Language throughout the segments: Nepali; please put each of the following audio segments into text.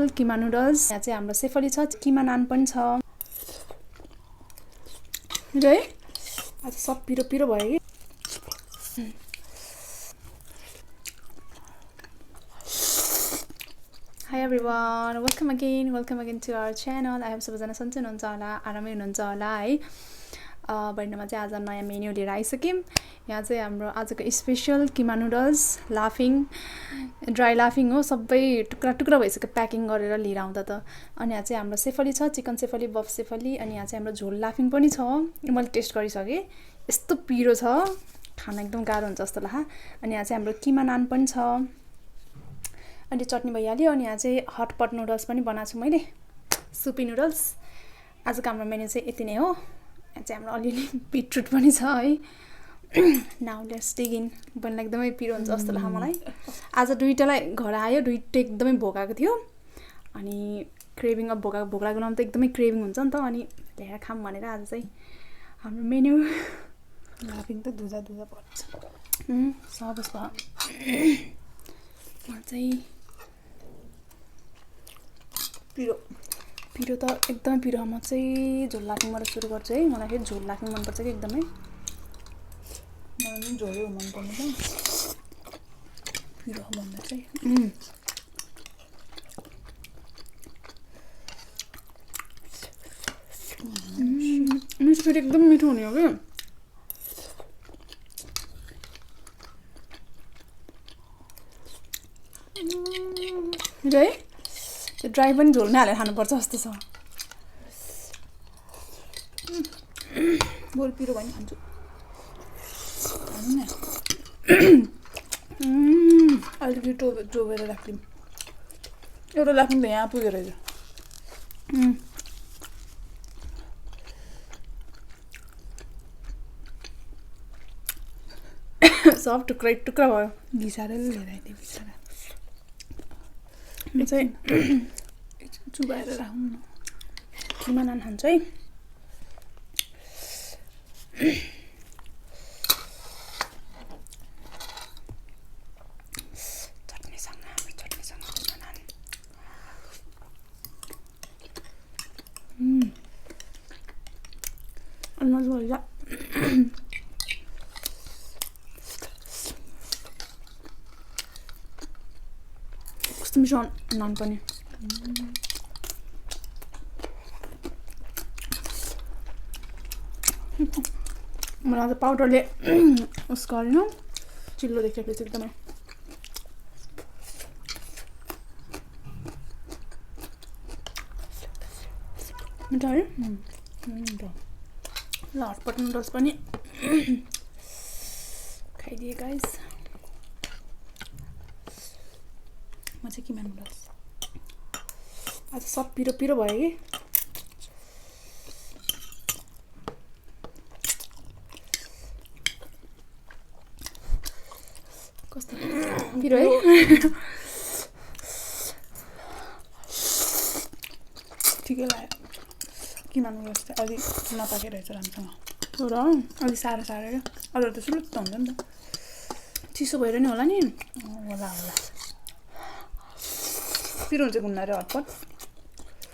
Keema Noodles. यहाँ चाहिँ हाम्रो सेफली छ, Keema Naan पनि छ। है आज सब पिरो पिरो भयो कि। Hi everyone, welcome again to our channel. I hope सबैजना सन्चै हुनुहुन्छ होला, आरामै हुनुहुन्छ होला है। बहिनीमा चाहिँ आज नयाँ मेन्यु लिएर आइसक्यौँ। यहाँ चाहिँ हाम्रो आजको स्पेशल Keema Noodles, लाफिङ, ड्राई लाफिङ हो, सबै टुक्रा टुक्रा भइसक्यो प्याकिङ गरेर लिएर आउँदा त। अनि यहाँ चाहिँ हाम्रो सेफली छ, चिकन सेफली, बफ सेफली, अनि यहाँ चाहिँ हाम्रो झोल लाफिङ पनि छ। मैले टेस्ट गरिसकेँ, यस्तो पिरो छ, खाना एकदम गाह्रो हुन्छ जस्तो लाग्यो। अनि यहाँ चाहिँ हाम्रो Keema Naan पनि छ। अनि चटनी भइहाल्यो। अनि यहाँ चाहिँ हटपट नुडल्स पनि बनाएको छु मैले, सुपी नुडल्स। आजको हाम्रो मेन्यु चाहिँ यति नै हो। यहाँ चाहिँ हाम्रो अलिअलि बिटरुट पनि छ है। Now let's dig in. बनिला एकदमै पिरो हुन्छ जस्तो लाग्यो मलाई। आज दुईटालाई घर आयो, दुईटा एकदमै भोकाएको थियो। अनि क्रेभिङ अब भोक लागेको बेलामा त एकदमै क्रेभिङ हुन्छ नि त। अनि ल्याएर खाऊँ भनेर आज चाहिँ हाम्रो मेन्यु लाफिङ त धुजा धुजा पर्छ। सब चाहिँ पिरो पिरो त एकदमै पिरो। म चाहिँ झोल लाफिङबाट सुरु गर्छु है। मलाई फेरि झोल लाफिङ मनपर्छ कि एकदमै। मलाई पनि झोलै मनपर्ने त पिरो भन्दा चाहिँ। मिठो फेरि एकदम मिठो हुने हो कि। है त्यो ड्राई पनि झोलमै हालेर खानुपर्छ जस्तो छ। बरु पिरो भयो नि खान्छु। अलिकति टोबेर राखिदिउँ। एउटा लाफिङ त यहाँ पुगेर रहेछ। सब टुक्रै टुक्रा भयो। घिसारेर लिएर आइदिएँ बिचरा। म चाहिँ चुबाएर राखौँ न। Keema Naan खान्छु है। चटनीसँग Keema Naan। अनि मजा भइजा। कस्तो मिठो नान पनि। मलाई त पाउडरले उस गरेन, चिल्लो देखेपछि एकदमै। मिठो है। ल हटपट नुडल्स पनि खाइदिएँ गाइस। म चाहिँ Keema Noodles। आज सब पिरो पिरो भयो कि। कस्तो पिरो है। ठिकै लाग्यो। Keema Noodles चाहिँ अलि नपाके रहेछ राम्रोसँग। हो र अलिक साह्रो साह्रो क्या। अरू त सुलुत्त हुन्छ नि त। चिसो भएर नि होला नि। होला होला। पिरो हुन्छ गुन्दा रे हटपट।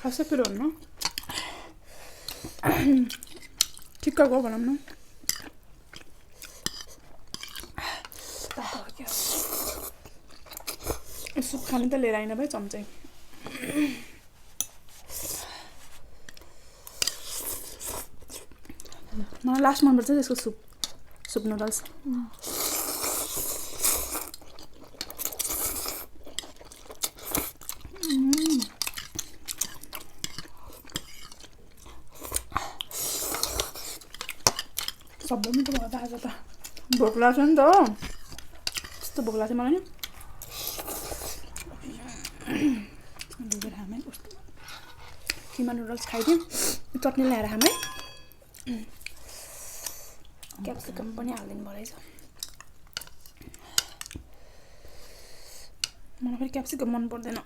खासै पिरो हुन्न, ठिक्कको भनौँ न। सुप खानु त लिएर आइन भाइ चम्चै। मलाई लास्ट मनपर्छ त्यसको सुप नुडल्स। सबै मिठो भयो त आज त। भोक लाग्छ नि त, कस्तो भोक लाग्छ मलाई नि। डुबेर खामै कस्तो Keema Noodles खाइदिउँ, चटनी ल्याएर खाम है। क्याप्सिकम पनि हालिदिनु भयो रहेछ। मलाई फेरि क्याप्सिकम मन पर्दैन।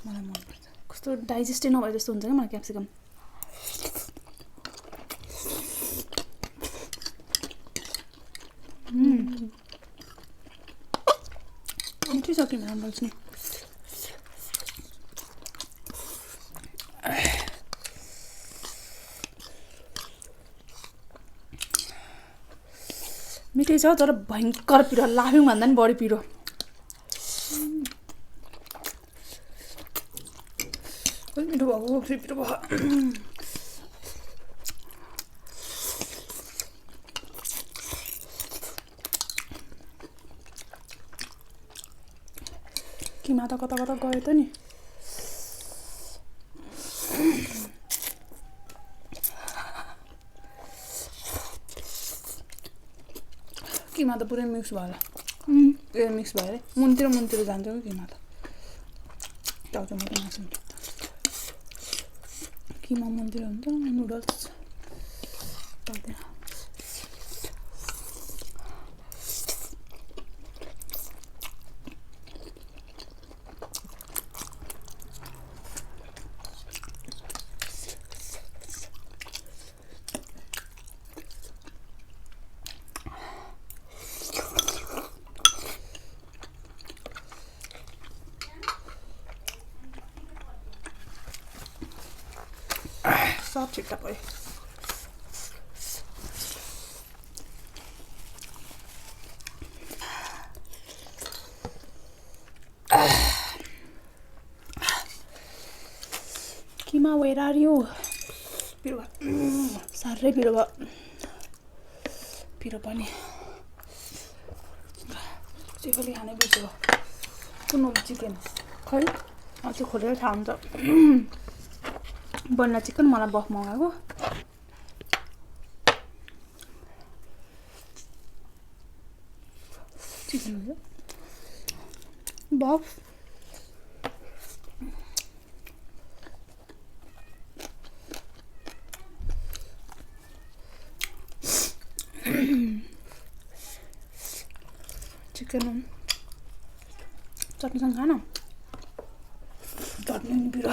मलाई मनपर्छ। कस्तो डाइजेस्टै नभए जस्तो हुन्छ क्या मलाई क्याप्सिकम। मिठै छ Keema Noodles नि। मिठै छ तर भयङ्कर पिरो लाफिङ भन्दा नि बढी पिरो मिठो भएको पिरो भयो किमा त कता कता गयो त नि किमा त पुरै मिक्स भयो होला ए मिक्स भयो अरे मुनतिर जान्छ कि किमा त टाउको मात्रै मासु किमा मुनतिर हुन्छ नुडल्स टाउको सब ठिकठाक भयो किमा वेयर आर यु पिरो साह्रै पिरो भयो पिरो पनि सेफली खानै बिर्स्यो कुन चिकन खै अझै खोलेर थाहा हुन्छ बन्ना चिकन मलाई बफ मगाएको चिकन बफ चिकन चटनीसँग खान चटनी नि पिरो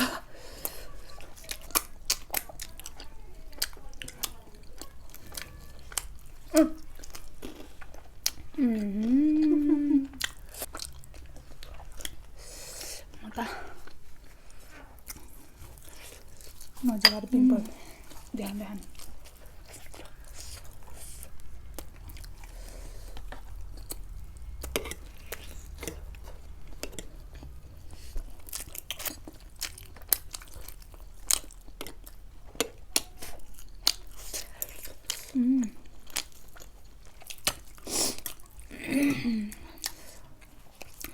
मजाले पिम्पल ध्यान ध्यान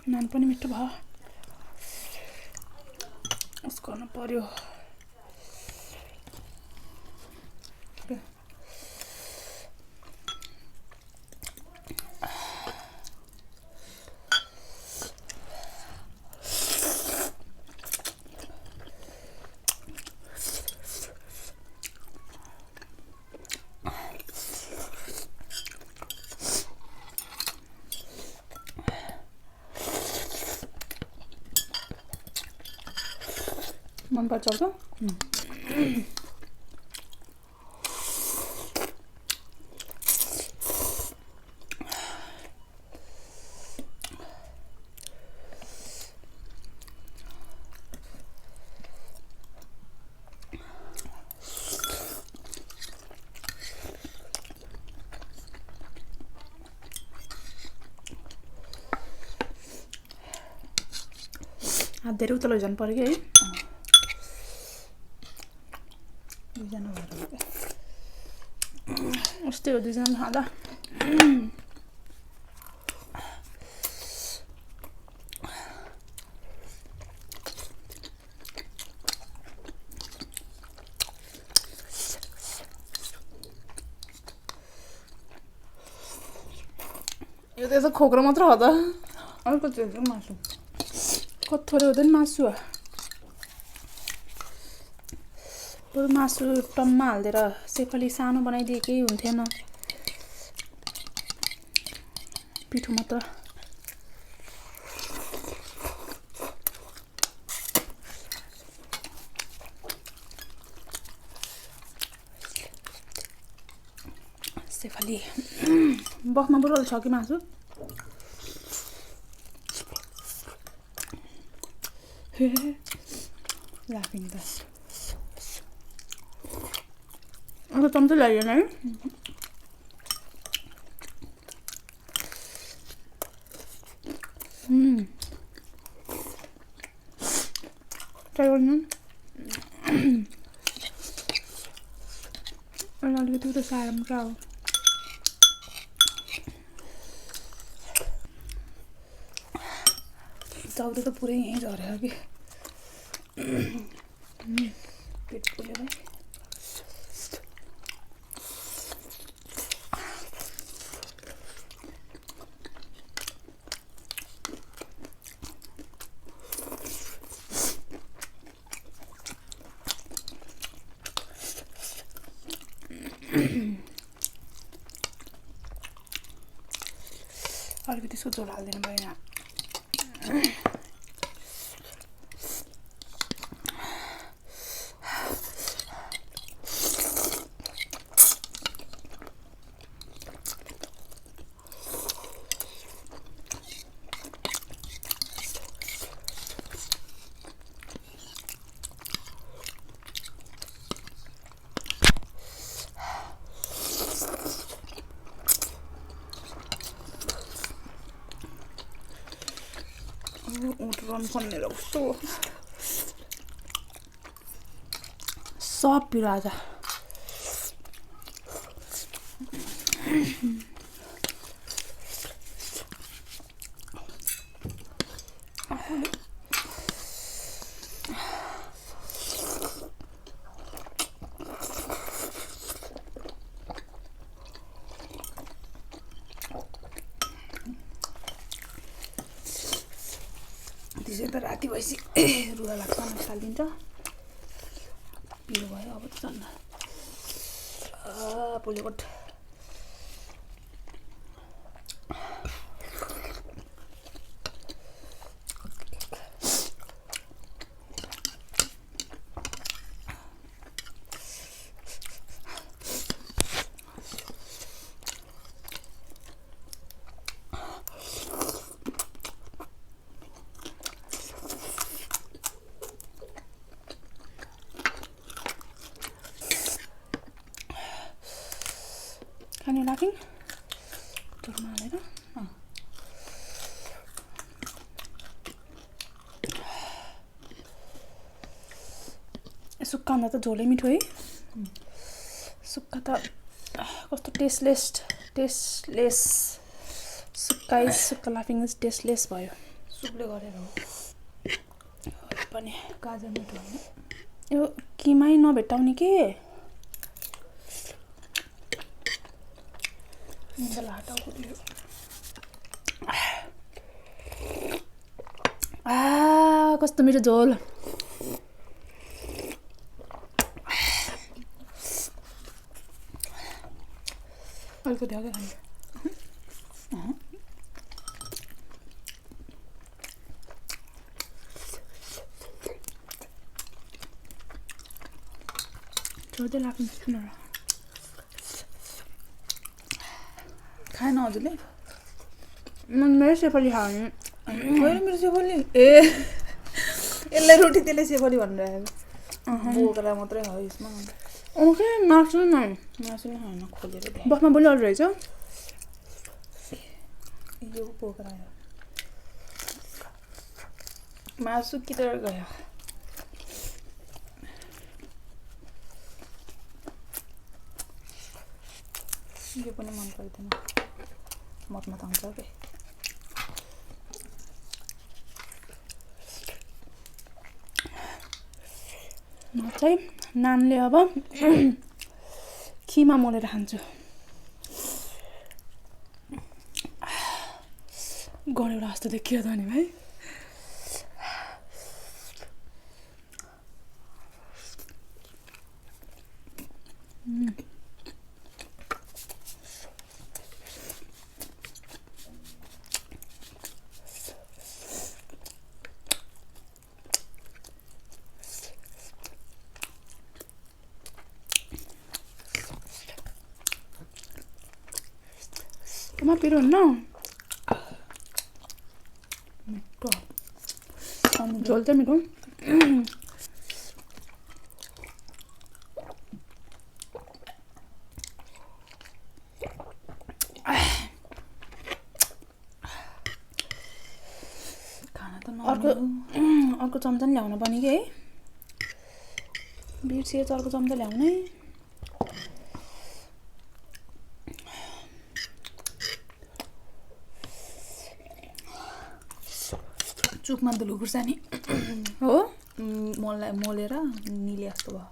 नान पनि मिठो भयो उसको गर्न पर्यो मन पर्छ त हात धेरै उतलो जानु पर्यो कि है दुईजना भएर उस्तै हो दुईजना खाँदा यो त यसो खोक्रो मात्र हो त अर्को चाहिँ मासु कत्थोरे हुँदैन मासु बरु मासु टम्मा हालिदिएर सेफली सानो बनाइदिएकै हुन्थेन पिठो मात्र सेफली बफमा बरु छ कि मासु लाफिङ त अन्त चम्चै लाग्दैन है ट्राई गर्नु अलिकति उता साह्रो क्या हो चाउरो त पुरै यहीँ झऱ्यो कि पेट फुल्यो भाइ अलिकति त्यसको झोल हालिदिनु भएन ऊँट रन खन्ने कस्तो सब पिरो आज त्यसै त राति भएपछि रुगा लाग्छ खालिदिन्छ पिरो भयो अब त झन् पोलेकोट खाने लाफिङ तोरमा हालेर सुक्खा भन्दा त झोलै मिठो है सुक्खा त कस्तो टेस्टलेस सुक्खा लाफिङ टेस्टलेस भयो सुपले गरेर हो पनि गाजर मिठो होइन यो किमै नभेटाउने के कस्तो मिठो झोल अलिकति अगाडि खाने छोड्दै लाग्नु खाएन हजुरले मेरो सेफली खाने होइन मेरो सेफली ए यसलाई रोटी त्यसले सेफली भनेर आएको बोक्रा मात्रै हो यसमा ओके मासु नै खाएन खोलेर बसमा बोली अर्डर रहेछ यो बोक्रा मासु किनेर गयो यो पनि मन पर्दैन मत आउँछ के म चाहिँ नानले अब खिमा मोलेर खान्छु गनेउला जस्तो देखियो त नि भाइ Cuma Pirro no. Mito. Jolta mito. अर्को चम्चा नि ल्याउनु पर्ने कि है बिर्सिएछ अर्को चम्चा ल्याउनै चुकमा दुलो खुर्सानी हो मोलेर निले जस्तो भयो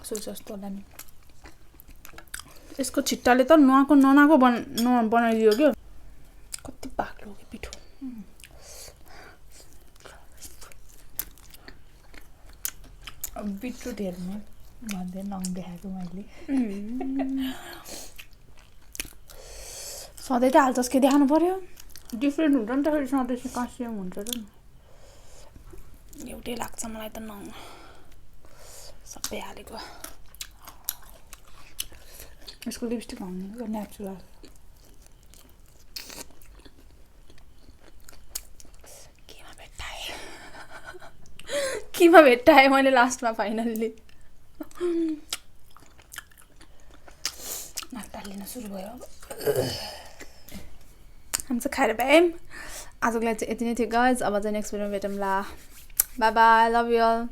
सोच जस्तो होला नि यसको छिट्टाले त ननाको बनाइदियो क्या कति बाक्लो कि पिठो बिटरुट हेर्नु भन्दै नङ देखाएको मैले सधैँ त हालचस के देखाउनु पर्यो डिफ्रेन्ट हुन्छ नि त फेरि सधैँ कासियम हुन्छ त एउटै लाग्छ मलाई त नङ सबै हालेको यसको लिपस्टिक हाल्नु नेचुरल किमा भेट्टाएँ मैले लास्टमा फाइनल्ली नाक लिन सुरु भयो हामी चाहिँ खाएर भ्यायौँ आजको लागि चाहिँ यति नै थियो गाइज अब चाहिँ नेक्स्ट भिडियोमा भेटौँला bye bye love you all